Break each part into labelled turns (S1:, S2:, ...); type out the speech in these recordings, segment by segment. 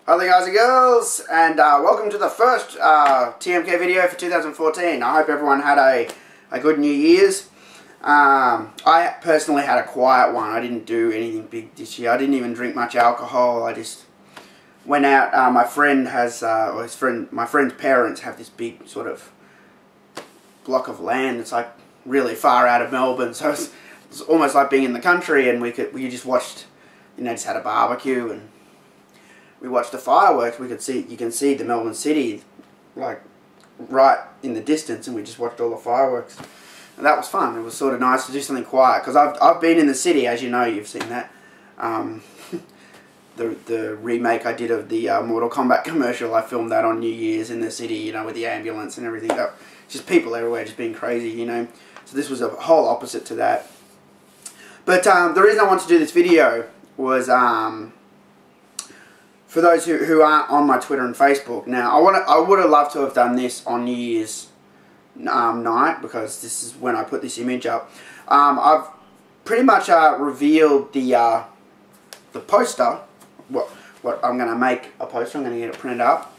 S1: Hi there guys and girls, and welcome to the first TMK video for 2014. I hope everyone had a good New Year's. I personally had a quiet one. I didn't do anything big this year. I didn't even drink much alcohol. I just went out. My friend has, my friend's parents have this big sort of block of land that's like really far out of Melbourne, so it's almost like being in the country, and we just watched, just had a barbecue and we watched the fireworks. You can see the Melbourne city like right in the distance, and we just watched all the fireworks, and that was fun. It was sort of nice to do something quiet, because I've been in the city, as you know, you've seen that. The remake I did of the Mortal Kombat commercial, I filmed that on New Year's in the city, with the ambulance and everything. Just people everywhere just being crazy, So this was a whole opposite to that. But the reason I wanted to do this video was for those who aren't on my Twitter and Facebook. Now, I would have loved to have done this on New Year's night, because this is when I put this image up. I've pretty much revealed the poster. What I'm going to make a poster. I'm going to get it printed up.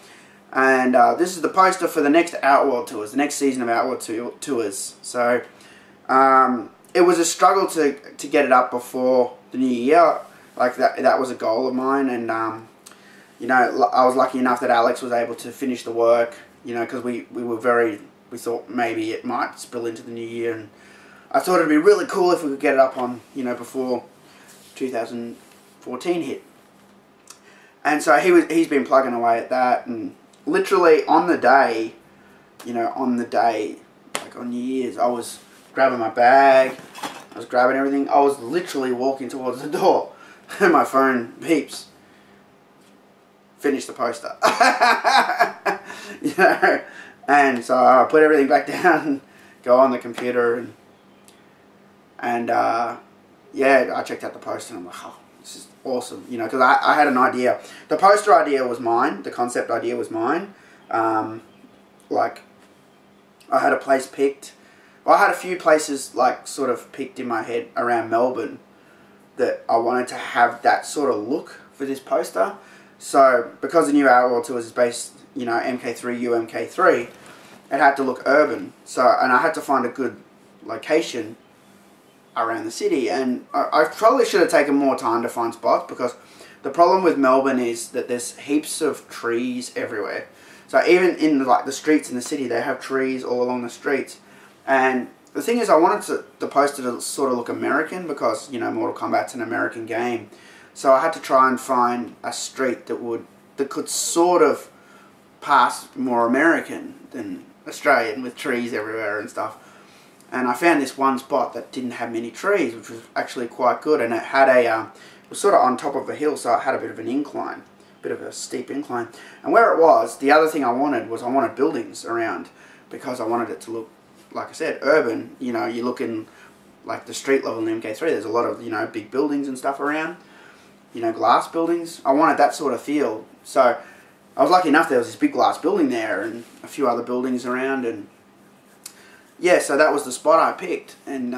S1: And this is the poster for the next Outworld tours, the next season of Outworld tours. So it was a struggle to get it up before the new year. Like that was a goal of mine, and I was lucky enough that Alex was able to finish the work, because we thought maybe it might spill into the new year, and I thought it'd be really cool if we could get it up on, before 2014 hit. And so he's been plugging away at that, and literally on the day, like on New Year's, I was grabbing my bag, I was grabbing everything, I was literally walking towards the door, and my phone beeps. Finish the poster. And so I put everything back down, go on the computer, and yeah, I checked out the poster, and I'm like, oh, this is awesome, because I had an idea. The poster idea was mine, the concept idea was mine. Like, I had a place picked. Well, I had a few places like sort of picked in my head around Melbourne that I wanted to have that sort of look for this poster. So, because the new Outworld tours is based, MK3, UMK3, it had to look urban. So, and I had to find a good location around the city. And I probably should have taken more time to find spots, because the problem with Melbourne is that there's heaps of trees everywhere. So even in the streets in the city, they have trees all along the streets. And the thing is, I wanted the poster to sort of look American, because, Mortal Kombat's an American game. So I had to try and find a street that could sort of pass more American than Australian, with trees everywhere and stuff. And I found this one spot that didn't have many trees, which was actually quite good, and it had it was sort of on top of a hill, so it had a bit of an incline, a bit of a steep incline. And where it was, the other thing I wanted buildings around, because I wanted it to look, like I said, urban. You look in like the street level in MK3, there's a lot of big buildings and stuff around. Glass buildings. I wanted that sort of feel. So I was lucky enough there was this big glass building there, and a few other buildings around, and yeah, so that was the spot I picked. And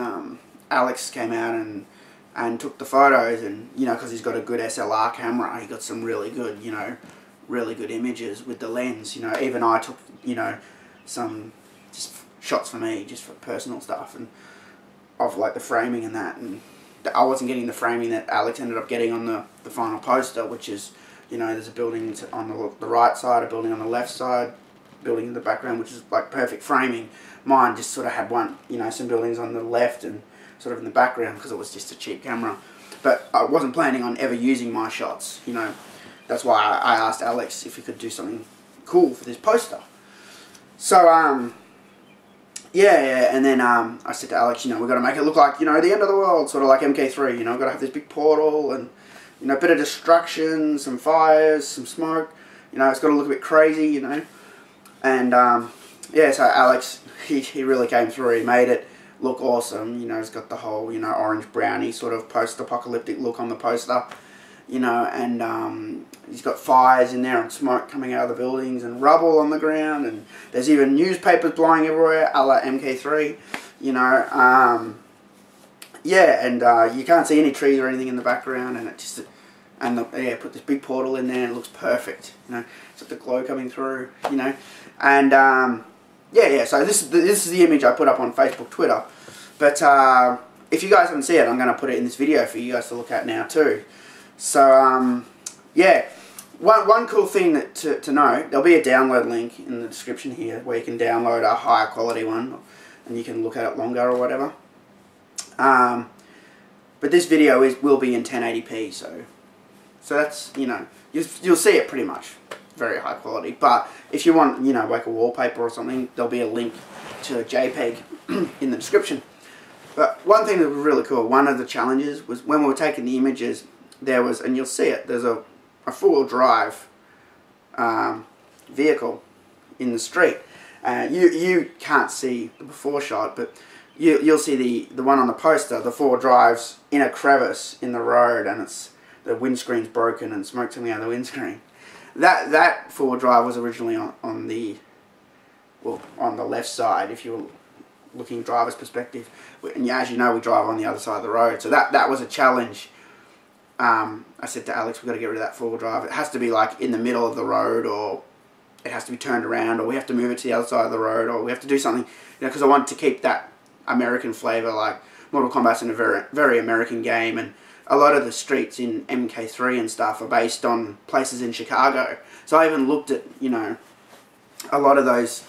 S1: Alex came out and took the photos, and because he's got a good SLR camera, he got some really good, really good images with the lens. Even I took, some just shots for me, just for personal stuff, and of like the framing and that, and I wasn't getting the framing that Alex ended up getting on the final poster, which is, there's a building on the right side, a building on the left side, building in the background, which is like perfect framing. Mine just sort of had one, some buildings on the left and sort of in the background, because it was just a cheap camera. But I wasn't planning on ever using my shots, That's why I asked Alex if he could do something cool for this poster. So, yeah, and then I said to Alex, we've got to make it look like, the end of the world, sort of like MK3, we've got to have this big portal, and, a bit of destruction, some fires, some smoke, it's got to look a bit crazy, And, yeah, so Alex, he really came through. He made it look awesome, it's got the whole, orange brownie sort of post-apocalyptic look on the poster, and he's got fires in there and smoke coming out of the buildings and rubble on the ground, and there's even newspapers blowing everywhere, a la MK3, yeah, and you can't see any trees or anything in the background, and it just and yeah, put this big portal in there, and it looks perfect. You know, it's got the glow coming through. You know, and yeah. So this is the image I put up on Facebook, Twitter. But if you guys haven't seen it, I'm going to put it in this video for you guys to look at now too. So yeah. One cool thing that to know, there'll be a download link in the description here where you can download a higher quality one and you can look at it longer or whatever. But this video will be in 1080p, so that's, you know, you'll see it pretty much very high quality. But if you want, you know, like a wallpaper or something, there'll be a link to a JPEG in the description. But one thing that was really cool, one of the challenges was when we were taking the images, there was, and you'll see it, there's a four-wheel drive vehicle in the street. You can't see the before shot, but you'll see the one on the poster. The four-wheel drive's in a crevice in the road, and the windscreen's broken and smoke's coming out of the windscreen. That four-wheel drive was originally on the left side, if you were looking driver's perspective. And as you know, we drive on the other side of the road, so that was a challenge. I said to Alex, we've got to get rid of that four-wheel drive. It has to be like in the middle of the road, or it has to be turned around, or we have to move it to the other side of the road, or we have to do something, you know, because I want to keep that American flavour. Like Mortal Kombat's in a very, very American game, and a lot of the streets in MK3 and stuff are based on places in Chicago. So I even looked at, you know, a lot of those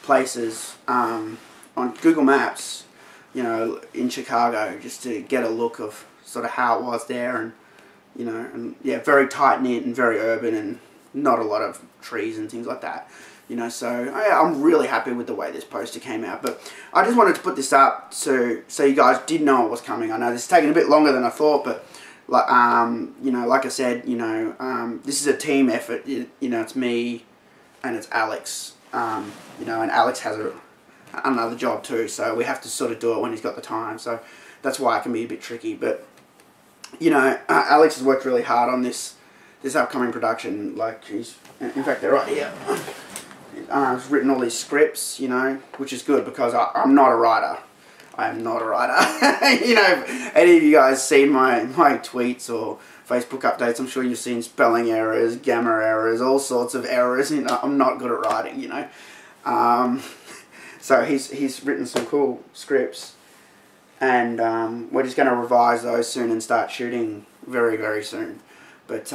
S1: places on Google Maps, you know, in Chicago, just to get a look of sort of how it was there. And you know, and yeah, very tight-knit and very urban and not a lot of trees and things like that. You know, so I'm really happy with the way this poster came out. But I just wanted to put this up so you guys did know what was coming. I know this is taking a bit longer than I thought, but like you know, like I said, you know, this is a team effort. You know, it's me and it's Alex. You know, and Alex has another job too, so we have to sort of do it when he's got the time. So that's why it can be a bit tricky, but you know, Alex has worked really hard on this upcoming production. Like, in fact, they're right here. He's written all these scripts, you know, which is good because I'm not a writer. I am not a writer. You know, if any of you guys seen my tweets or Facebook updates, I'm sure you've seen spelling errors, grammar errors, all sorts of errors. You know, I'm not good at writing, you know. So he's written some cool scripts. And we're just going to revise those soon and start shooting very, very soon. But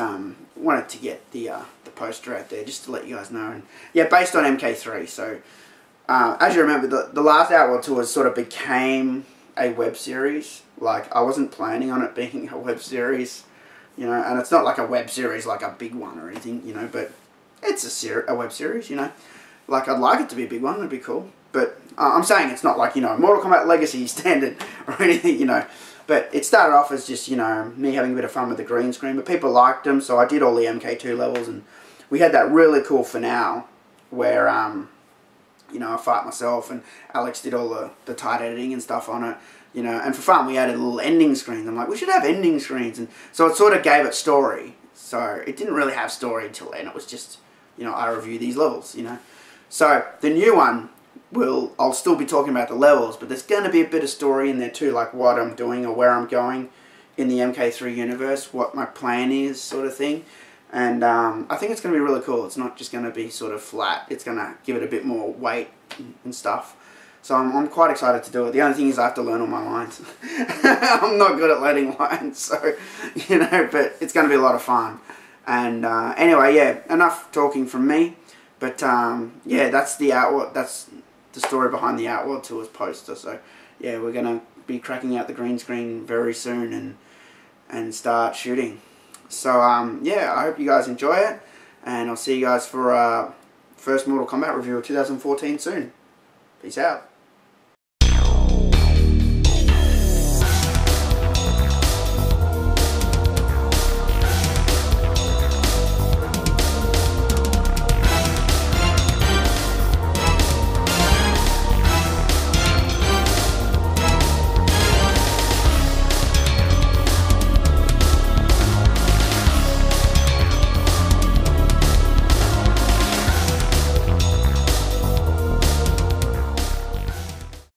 S1: wanted to get the poster out there just to let you guys know. And yeah, based on MK3. So as you remember, the last Outworld tour sort of became a web series. Like, I wasn't planning on it being a web series, you know. And it's not like a web series like a big one or anything, you know. But it's a web series, you know. Like, I'd like it to be a big one. It'd be cool. But I'm saying it's not like, you know, Mortal Kombat Legacy standard or anything, you know. But it started off as just, you know, me having a bit of fun with the green screen. But people liked them, so I did all the MK2 levels. And we had that really cool finale where, you know, I fight myself and Alex did all the tight editing and stuff on it. You know, and for fun, we added little ending screens. I'm like, we should have ending screens. And so it sort of gave it story. So it didn't really have story until then. It was just, you know, I review these levels, you know. So the new one, I'll still be talking about the levels, but there's going to be a bit of story in there too, like what I'm doing or where I'm going in the MK3 universe, what my plan is, sort of thing. And I think it's going to be really cool. It's not just going to be sort of flat. It's going to give it a bit more weight and stuff. So I'm quite excited to do it. The only thing is I have to learn all my lines. I'm not good at learning lines, so, you know, but it's going to be a lot of fun. And anyway, yeah, enough talking from me. But yeah, that's the Outworld. That's the story behind the Outworld Tours poster. So yeah, we're gonna be cracking out the green screen very soon and start shooting. So yeah, I hope you guys enjoy it, and I'll see you guys for first Mortal Kombat review of 2014 soon. Peace out.